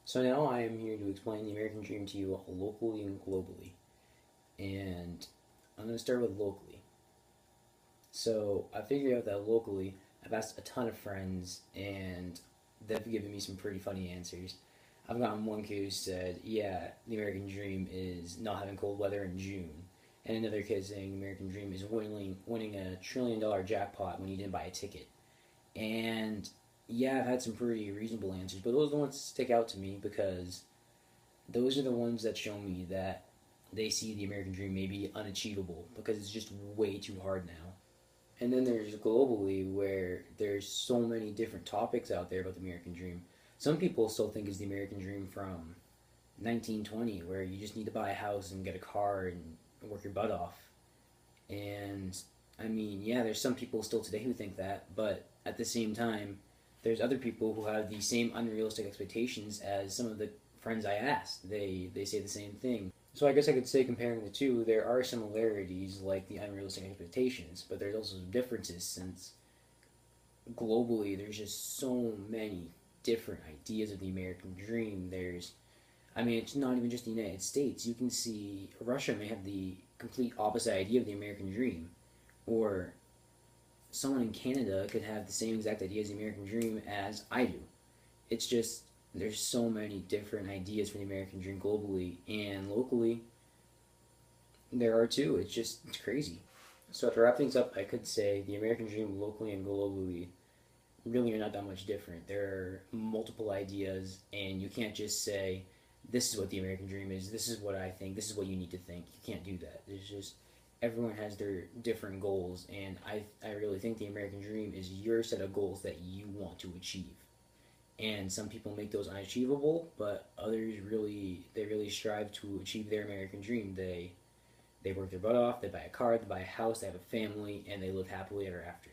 So now I am here to explain the American dream to you locally and globally. And I'm going to start with locally. So I figured out that locally, I've asked a ton of friends, and they've given me some pretty funny answers. I've gotten one kid who said, "Yeah, the American dream is not having cold weather in June," and another kid saying the American dream is winning a $1 trillion jackpot when you didn't buy a ticket. And yeah, I've had some pretty reasonable answers, but those are the ones that stick out to me because those are the ones that show me that they see the American dream maybe unachievable because it's just way too hard now. And then there's globally where there's so many different topics out there about the American dream. Some people still think it's the American dream from 1920 where you just need to buy a house and get a car and work your butt off. And I mean, yeah, there's some people still today who think that, but at the same time, there's other people who have the same unrealistic expectations as some of the friends I asked. They say the same thing. So I guess I could say comparing the two, there are similarities like the unrealistic expectations, but there's also some differences since globally there's just so many different ideas of the American dream. I mean, it's not even just the United States. You can see Russia may have the complete opposite idea of the American dream, or someone in Canada could have the same exact idea as the American dream as I do. It's just there's so many different ideas for the American dream globally and locally. There are too. It's crazy. So to wrap things up, I could say the American dream locally and globally really are not that much different. There are multiple ideas, and you can't just say this is what the American dream is. This is what I think. This is what you need to think. You can't do that. There's just everyone has their different goals, and I really think the American dream is your set of goals that you want to achieve. And some people make those unachievable, but others really strive to achieve their American dream. They work their butt off, they buy a car, they buy a house, they have a family, and they live happily ever after.